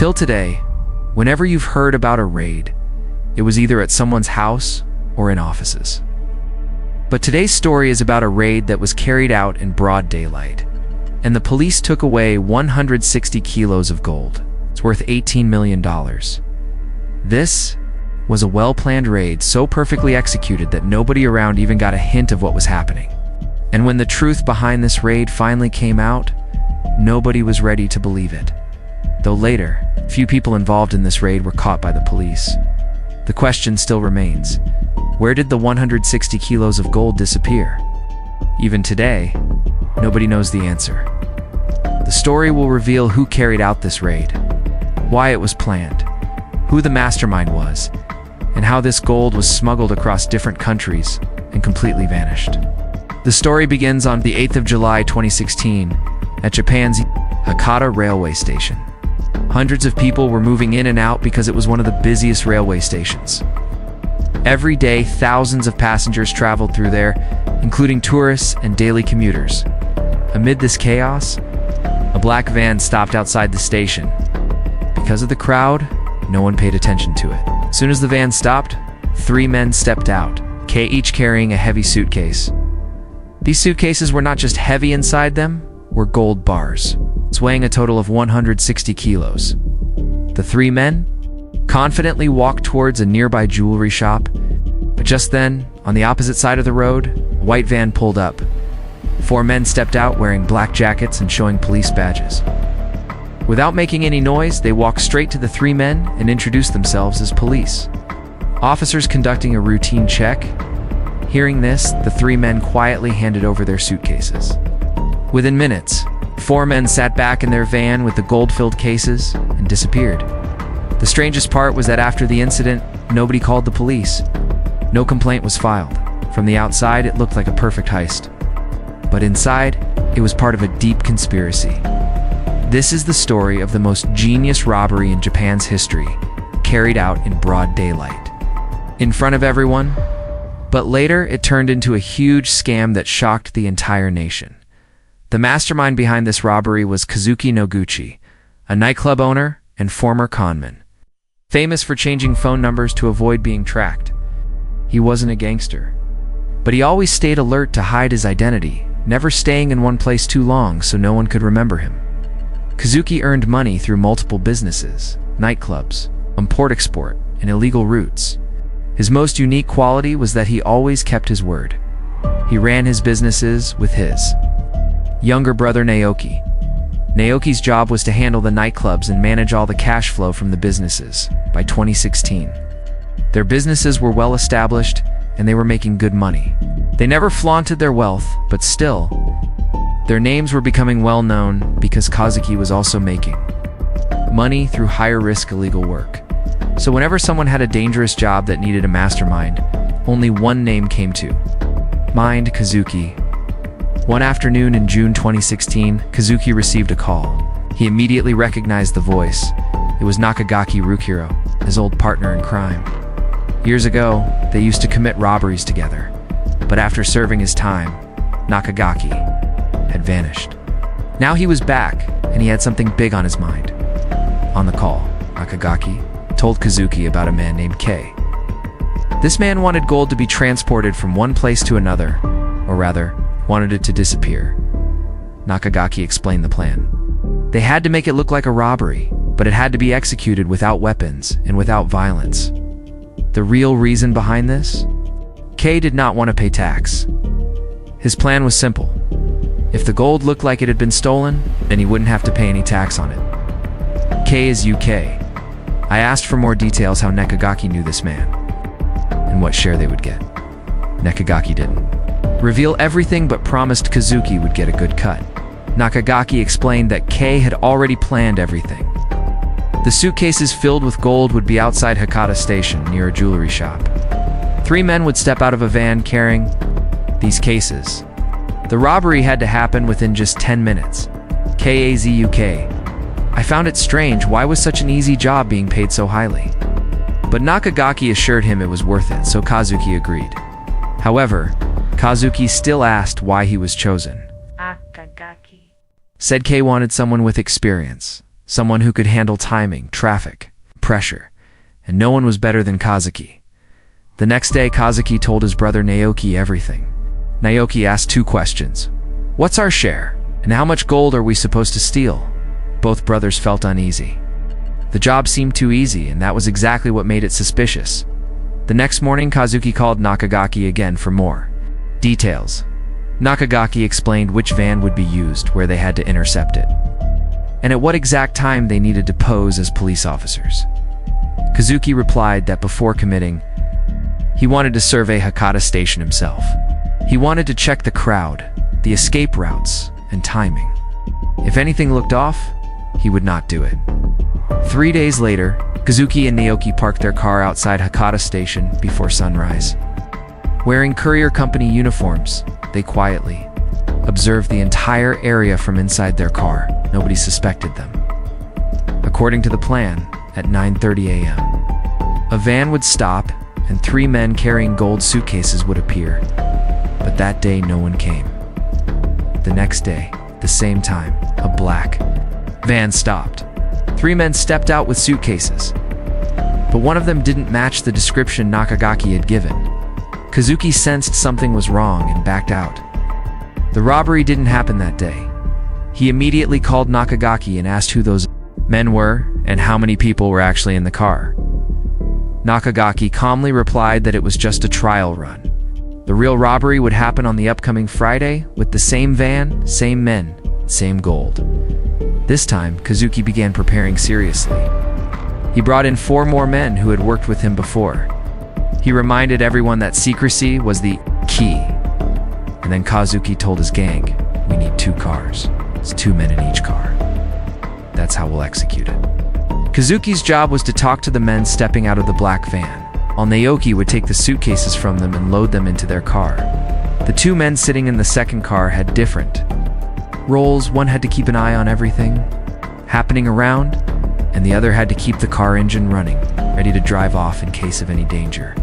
Till today, whenever you've heard about a raid, it was either at someone's house or in offices. But today's story is about a raid that was carried out in broad daylight, and the police took away 160 kilos of gold. It's worth $18 million. This was a well-planned raid, so perfectly executed that nobody around even got a hint of what was happening. And when the truth behind this raid finally came out, nobody was ready to believe it. Though later, few people involved in this raid were caught by the police. The question still remains, where did the 160 kilos of gold disappear? Even today, nobody knows the answer. The story will reveal who carried out this raid, why it was planned, who the mastermind was, and how this gold was smuggled across different countries and completely vanished. The story begins on the 8th of July 2016 at Japan's Hakata railway station. Hundreds of people were moving in and out because it was one of the busiest railway stations. Every day, thousands of passengers traveled through there, including tourists and daily commuters. Amid this chaos, a black van stopped outside the station. Because of the crowd, no one paid attention to it. As soon as the van stopped, 3 men stepped out, each carrying a heavy suitcase. These suitcases were not just heavy inside them, were gold bars, weighing a total of 160 kilos. The 3 men confidently walked towards a nearby jewelry shop, but just then, on the opposite side of the road, a white van pulled up. 4 men stepped out wearing black jackets and showing police badges. Without making any noise, they walked straight to the 3 men and introduced themselves as police. Officers conducting a routine check. Hearing this, the 3 men quietly handed over their suitcases. Within minutes, 4 men sat back in their van with the gold-filled cases and disappeared. The strangest part was that after the incident, nobody called the police. No complaint was filed. From the outside, it looked like a perfect heist. But inside, it was part of a deep conspiracy. This is the story of the most genius robbery in Japan's history, carried out in broad daylight, in front of everyone. But later, it turned into a huge scam that shocked the entire nation. The mastermind behind this robbery was Kazuki Noguchi, a nightclub owner and former conman, famous for changing phone numbers to avoid being tracked. He wasn't a gangster, but he always stayed alert to hide his identity, never staying in one place too long so no one could remember him. Kazuki earned money through multiple businesses, nightclubs, import-export, and illegal routes. His most unique quality was that he always kept his word. He ran his businesses with his younger brother Naoki. Naoki's job was to handle the nightclubs and manage all the cash flow from the businesses. By 2016, their businesses were well established and they were making good money. They never flaunted their wealth, but still, their names were becoming well known because Kazuki was also making money through higher risk illegal work. So whenever someone had a dangerous job that needed a mastermind, only one name came to mind: Kazuki. One afternoon in June 2016, Kazuki received a call. He immediately recognized the voice. It was Nakagaki Rukiro, his old partner in crime. Years ago, they used to commit robberies together, but after serving his time, Nakagaki had vanished. Now he was back, and he had something big on his mind. On the call, Nakagaki told Kazuki about a man named K. This man wanted gold to be transported from one place to another, or rather, wanted it to disappear. Nakagaki explained the plan. They had to make it look like a robbery, but it had to be executed without weapons and without violence. The real reason behind this? K did not want to pay tax. His plan was simple. If the gold looked like it had been stolen, then he wouldn't have to pay any tax on it. K is UK. I asked for more details how Nakagaki knew this man, and what share they would get. Nakagaki didn't reveal everything but promised Kazuki would get a good cut. Nakagaki explained that K had already planned everything. The suitcases filled with gold would be outside Hakata Station near a jewelry shop. 3 men would step out of a van carrying these cases. The robbery had to happen within just 10 minutes. KAZUK. I found it strange, why was such an easy job being paid so highly? But Nakagaki assured him it was worth it, so Kazuki agreed. However, Kazuki still asked why he was chosen. Nakagaki Said K wanted someone with experience, someone who could handle timing, traffic, pressure, and no one was better than Kazuki. The next day, Kazuki told his brother Naoki everything. Naoki asked 2 questions. What's our share? And how much gold are we supposed to steal? Both brothers felt uneasy. The job seemed too easy, and that was exactly what made it suspicious. The next morning, Kazuki called Nakagaki again for more details. Nakagaki explained which van would be used, where they had to intercept it, and at what exact time they needed to pose as police officers. Kazuki replied that before committing, he wanted to survey Hakata Station himself. He wanted to check the crowd, the escape routes, and timing. If anything looked off, he would not do it. 3 days later, Kazuki and Naoki parked their car outside Hakata Station before sunrise. Wearing courier company uniforms, they quietly observed the entire area from inside their car. Nobody suspected them. According to the plan, at 9:30 a.m., a van would stop and 3 men carrying gold suitcases would appear. But that day, no one came. The next day, the same time, a black van stopped. 3 men stepped out with suitcases, but one of them didn't match the description Nakagaki had given. Kazuki sensed something was wrong and backed out. The robbery didn't happen that day. He immediately called Nakagaki and asked who those men were and how many people were actually in the car. Nakagaki calmly replied that it was just a trial run. The real robbery would happen on the upcoming Friday with the same van, same men, same gold. This time, Kazuki began preparing seriously. He brought in 4 more men who had worked with him before. He reminded everyone that secrecy was the key. And then Kazuki told his gang, we need 2 cars. It's 2 men in each car. That's how we'll execute it. Kazuki's job was to talk to the men stepping out of the black van, while Naoki would take the suitcases from them and load them into their car. The 2 men sitting in the second car had different roles. One had to keep an eye on everything happening around, and the other had to keep the car engine running, ready to drive off in case of any danger.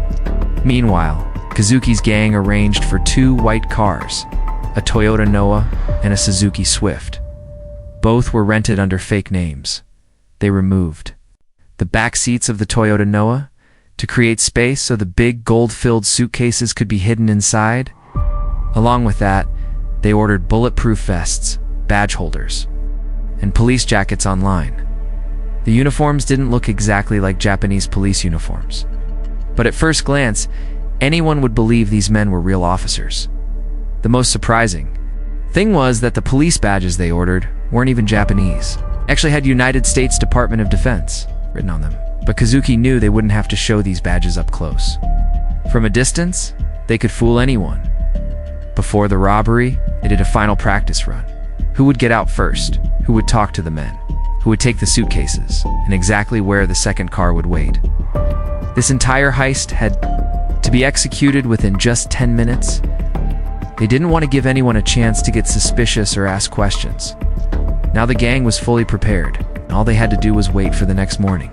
Meanwhile, Kazuki's gang arranged for 2 white cars, a Toyota Noah and a Suzuki Swift. Both were rented under fake names. They removed the back seats of the Toyota Noah to create space so the big gold-filled suitcases could be hidden inside. Along with that, they ordered bulletproof vests, badge holders, and police jackets online. The uniforms didn't look exactly like Japanese police uniforms, but at first glance, anyone would believe these men were real officers. The most surprising thing was that the police badges they ordered weren't even Japanese. Actually had United States Department of Defense written on them, but Kazuki knew they wouldn't have to show these badges up close. From a distance, they could fool anyone. Before the robbery, they did a final practice run. Who would get out first? Who would talk to the men? Who would take the suitcases? And exactly where the second car would wait. This entire heist had to be executed within just 10 minutes. They didn't want to give anyone a chance to get suspicious or ask questions. Now the gang was fully prepared, and all they had to do was wait for the next morning.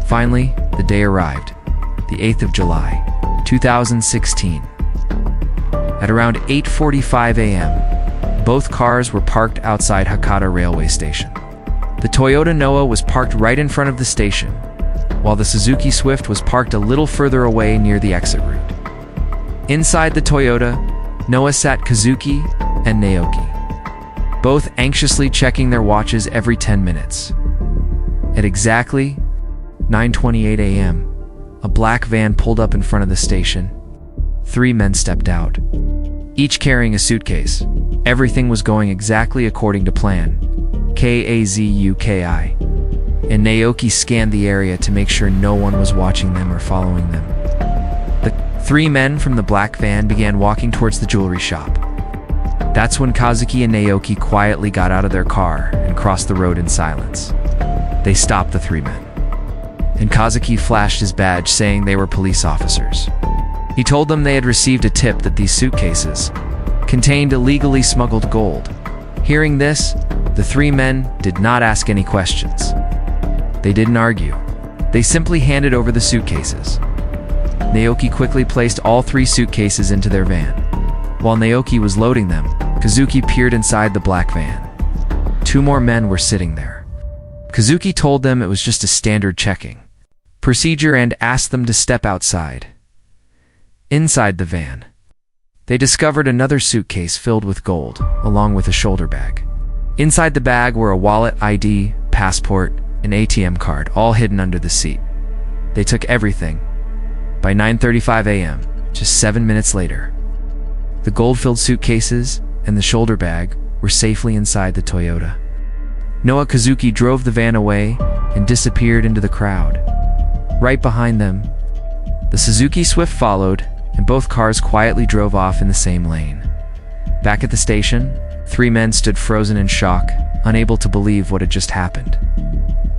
Finally, the day arrived, the 8th of July, 2016. At around 8:45 a.m., both cars were parked outside Hakata railway station. The Toyota Noah was parked right in front of the station, while the Suzuki Swift was parked a little further away near the exit route. Inside the Toyota Noah sat Kazuki and Naoki, both anxiously checking their watches every 10 minutes. At exactly 9:28 a.m., a black van pulled up in front of the station. 3 men stepped out, each carrying a suitcase. Everything was going exactly according to plan. Kazuki and Naoki scanned the area to make sure no one was watching them or following them. The 3 men from the black van began walking towards the jewelry shop. That's when Kazuki and Naoki quietly got out of their car and crossed the road in silence. They stopped the 3 men, and Kazuki flashed his badge saying they were police officers. He told them they had received a tip that these suitcases contained illegally smuggled gold. Hearing this, the 3 men did not ask any questions. They didn't argue. They simply handed over the suitcases. Naoki quickly placed all 3 suitcases into their van. While Naoki was loading them, Kazuki peered inside the black van. 2 more men were sitting there. Kazuki told them it was just a standard checking procedure and asked them to step outside. Inside the van, they discovered another suitcase filled with gold, along with a shoulder bag. Inside the bag were a wallet, ID, passport, an ATM card, all hidden under the seat. They took everything. By 9:35 a.m., just 7 minutes later, the gold-filled suitcases and the shoulder bag were safely inside the Toyota. Noah Kazuki drove the van away and disappeared into the crowd. Right behind them, the Suzuki Swift followed, and both cars quietly drove off in the same lane. Back at the station, 3 men stood frozen in shock, unable to believe what had just happened.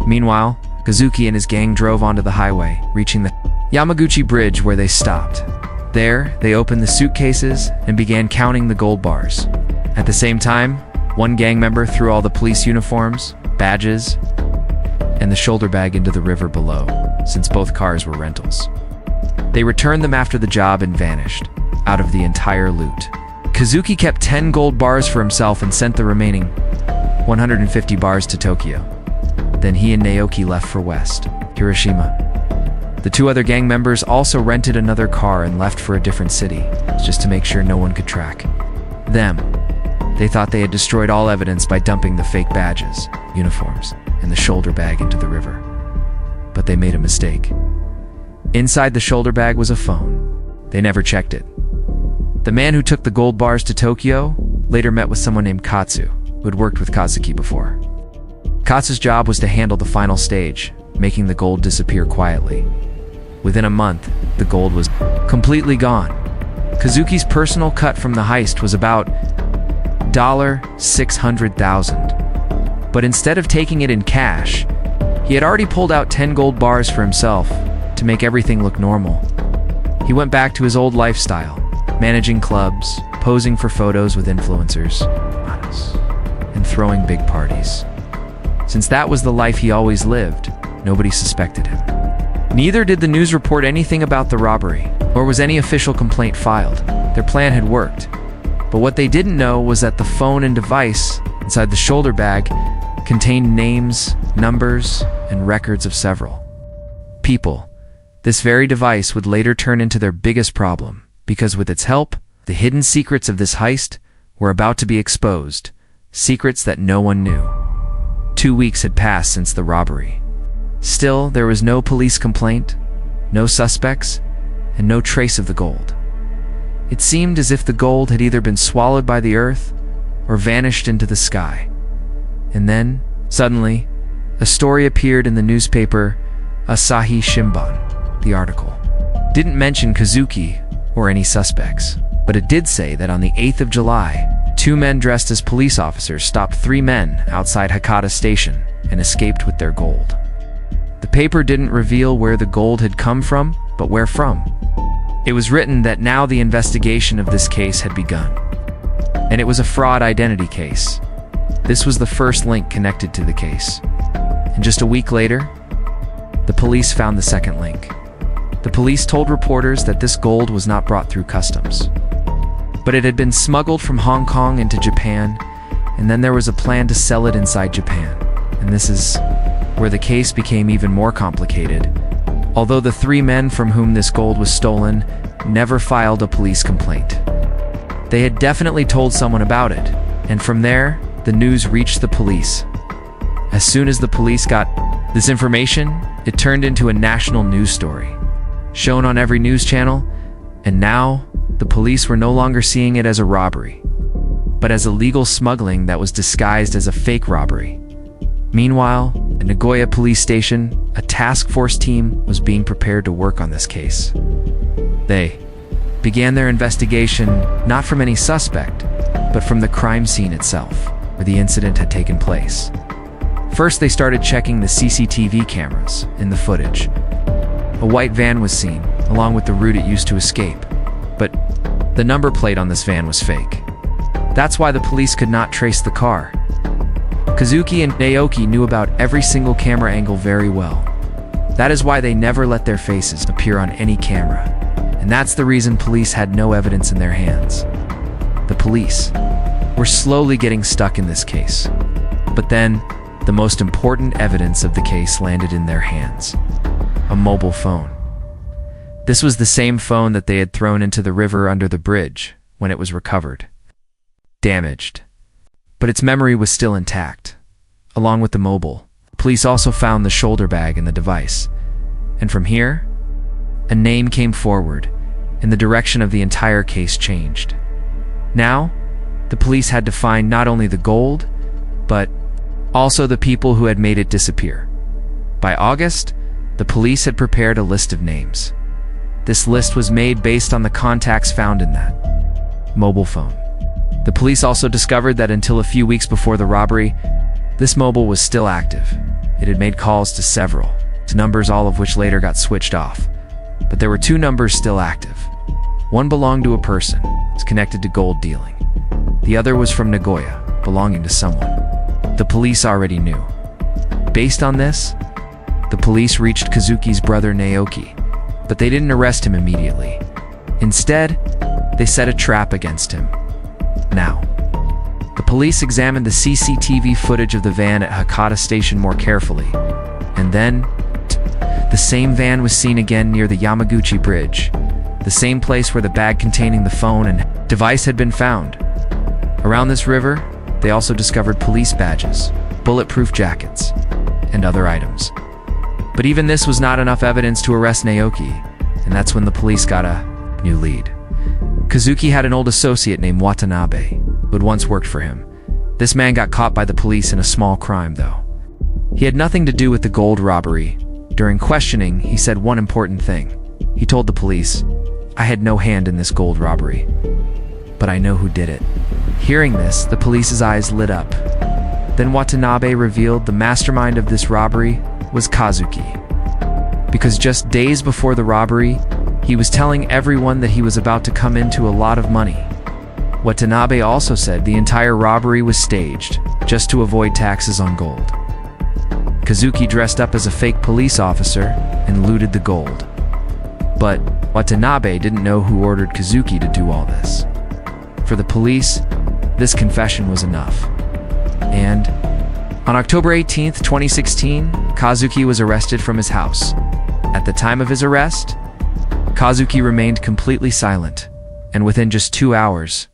Meanwhile, Kazuki and his gang drove onto the highway, reaching the Yamaguchi Bridge where they stopped. There, they opened the suitcases and began counting the gold bars. At the same time, one gang member threw all the police uniforms, badges, and the shoulder bag into the river below, since both cars were rentals. They returned them after the job and vanished, out of the entire loot. Kazuki kept 10 gold bars for himself and sent the remaining 150 bars to Tokyo. Then he and Naoki left for West, Hiroshima. The 2 other gang members also rented another car and left for a different city, just to make sure no one could track them. They thought they had destroyed all evidence by dumping the fake badges, uniforms, and the shoulder bag into the river. But they made a mistake. Inside the shoulder bag was a phone. They never checked it. The man who took the gold bars to Tokyo later met with someone named Katsu, who had worked with Kazuki before. Katsu's job was to handle the final stage, making the gold disappear quietly. Within a month, the gold was completely gone. Kazuki's personal cut from the heist was about $600,000. But instead of taking it in cash, he had already pulled out 10 gold bars for himself to make everything look normal. He went back to his old lifestyle, managing clubs, posing for photos with influencers, and throwing big parties. Since that was the life he always lived, nobody suspected him. Neither did the news report anything about the robbery, or was any official complaint filed. Their plan had worked. But what they didn't know was that the phone and device inside the shoulder bag contained names, numbers, and records of several people. This very device would later turn into their biggest problem, because with its help, the hidden secrets of this heist were about to be exposed, secrets that no one knew. 2 weeks had passed since the robbery. Still, there was no police complaint, no suspects, and no trace of the gold. It seemed as if the gold had either been swallowed by the earth or vanished into the sky. And then, suddenly, a story appeared in the newspaper Asahi Shimbun. The article didn't mention Kazuki or any suspects, but it did say that on the 8th of July, 2 men dressed as police officers stopped 3 men outside Hakata Station and escaped with their gold. The paper didn't reveal where the gold had come from, but where from. It was written that now the investigation of this case had begun, and it was a fraud identity case. This was the first link connected to the case. And just a week later, the police found the second link. The police told reporters that this gold was not brought through customs, but it had been smuggled from Hong Kong into Japan, and then there was a plan to sell it inside Japan. And this is where the case became even more complicated. Although the 3 men from whom this gold was stolen never filed a police complaint, they had definitely told someone about it, and from there, the news reached the police. As soon as the police got this information, it turned into a national news story, shown on every news channel, and now the police were no longer seeing it as a robbery, but as illegal smuggling that was disguised as a fake robbery. Meanwhile, at Nagoya Police Station, a task force team was being prepared to work on this case. They began their investigation not from any suspect, but from the crime scene itself, where the incident had taken place. First, they started checking the CCTV cameras in the footage. A white van was seen, along with the route it used to escape, but the number plate on this van was fake. That's why the police could not trace the car. Kazuki and Naoki knew about every single camera angle very well. That is why they never let their faces appear on any camera. And that's the reason police had no evidence in their hands. The police were slowly getting stuck in this case. But then, the most important evidence of the case landed in their hands: a mobile phone. This was the same phone that they had thrown into the river under the bridge when it was recovered. Damaged, but its memory was still intact. Along with the mobile, police also found the shoulder bag and the device. And from here, a name came forward, and the direction of the entire case changed. Now, the police had to find not only the gold, but also the people who had made it disappear. By August, the police had prepared a list of names. This list was made based on the contacts found in that mobile phone. The police also discovered that until a few weeks before the robbery, this mobile was still active. It had made calls to several numbers, all of which later got switched off. But there were two numbers still active. One belonged to a person, was connected to gold dealing. The other was from Nagoya, belonging to someone the police already knew. Based on this, the police reached Kazuki's brother Naoki, but they didn't arrest him immediately. Instead, they set a trap against him. Now, the police examined the CCTV footage of the van at Hakata Station more carefully, and then the same van was seen again near the Yamaguchi Bridge, the same place where the bag containing the phone and device had been found. Around this river, they also discovered police badges, bulletproof jackets, and other items. But even this was not enough evidence to arrest Naoki, and that's when the police got a new lead. Kazuki had an old associate named Watanabe, who had once worked for him. This man got caught by the police in a small crime, though. He had nothing to do with the gold robbery. During questioning, he said one important thing. He told the police, "I had no hand in this gold robbery, but I know who did it." Hearing this, the police's eyes lit up. Then Watanabe revealed the mastermind of this robbery was Kazuki. Because just days before the robbery, he was telling everyone that he was about to come into a lot of money. Watanabe also said the entire robbery was staged, just to avoid taxes on gold. Kazuki dressed up as a fake police officer and looted the gold. But Watanabe didn't know who ordered Kazuki to do all this. For the police, this confession was enough. And on October 18th, 2016, Kazuki was arrested from his house. At the time of his arrest, Kazuki remained completely silent, and within just 2 hours,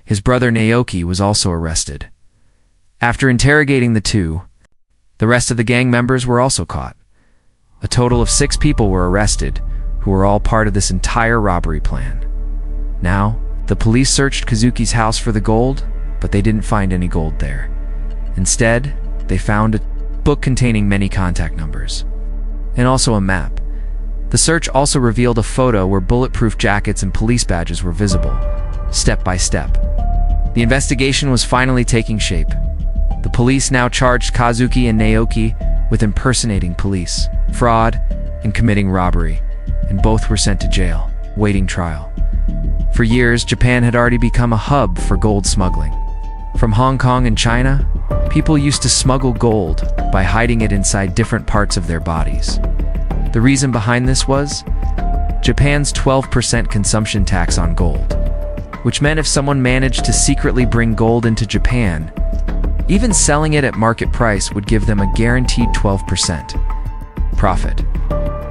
his brother Naoki was also arrested. After interrogating the two, the rest of the gang members were also caught. A total of 6 people were arrested, who were all part of this entire robbery plan. Now, the police searched Kazuki's house for the gold, but they didn't find any gold there. Instead, they found a book containing many contact numbers, and also a map. The search also revealed a photo where bulletproof jackets and police badges were visible, step by step. The investigation was finally taking shape. The police now charged Kazuki and Naoki with impersonating police, fraud, and committing robbery, and both were sent to jail, waiting trial. For years, Japan had already become a hub for gold smuggling. From Hong Kong and China, people used to smuggle gold by hiding it inside different parts of their bodies. The reason behind this was Japan's 12% consumption tax on gold, which meant if someone managed to secretly bring gold into Japan, even selling it at market price would give them a guaranteed 12% profit.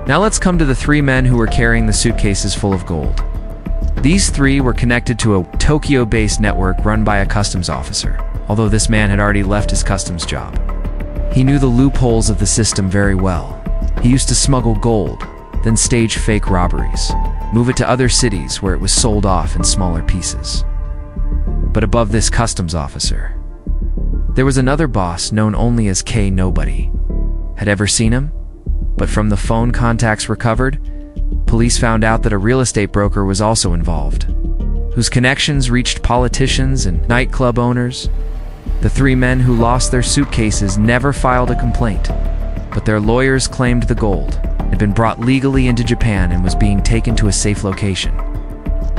Now let's come to the 3 men who were carrying the suitcases full of gold. These 3 were connected to a Tokyo-based network run by a customs officer, although this man had already left his customs job. He knew the loopholes of the system very well. He used to smuggle gold, then stage fake robberies, move it to other cities where it was sold off in smaller pieces. But above this customs officer, there was another boss known only as K. Nobody. Had ever seen him? But from the phone contacts recovered, police found out that a real estate broker was also involved, whose connections reached politicians and nightclub owners. The 3 men who lost their suitcases never filed a complaint, but their lawyers claimed the gold had been brought legally into Japan and was being taken to a safe location.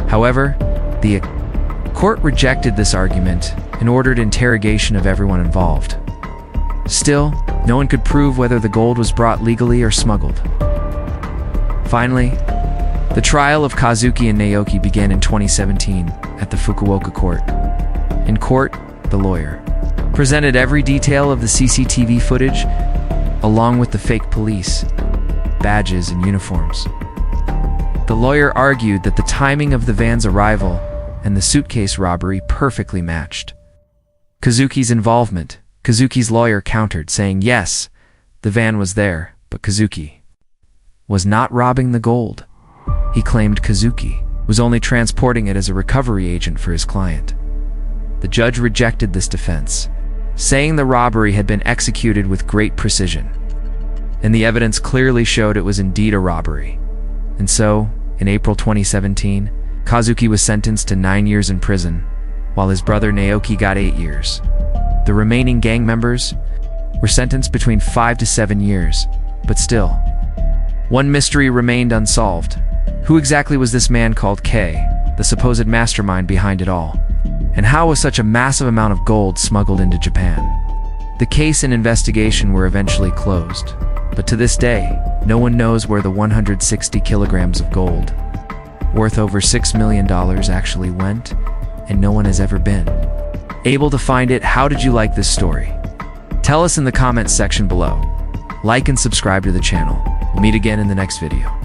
However, the court rejected this argument and ordered interrogation of everyone involved. Still, no one could prove whether the gold was brought legally or smuggled. Finally, the trial of Kazuki and Naoki began in 2017 at the Fukuoka court. In court, the lawyer presented every detail of the CCTV footage, along with the fake police, badges, and uniforms. The lawyer argued that the timing of the van's arrival and the suitcase robbery perfectly matched Kazuki's involvement. Kazuki's lawyer countered, saying yes, the van was there, but Kazuki was not robbing the gold. He claimed Kazuki was only transporting it as a recovery agent for his client. The judge rejected this defense, saying the robbery had been executed with great precision, and the evidence clearly showed it was indeed a robbery. And so, in April 2017, Kazuki was sentenced to 9 years in prison, while his brother Naoki got 8 years. The remaining gang members were sentenced between 5 to 7 years, but still, one mystery remained unsolved. Who exactly was this man called K, the supposed mastermind behind it all? And how was such a massive amount of gold smuggled into Japan? The case and investigation were eventually closed, but to this day, no one knows where the 160 kilograms of gold, worth over $6 million, actually went, and no one has ever been able to find it. How did you like this story? Tell us in the comments section below. Like and subscribe to the channel. We'll meet again in the next video.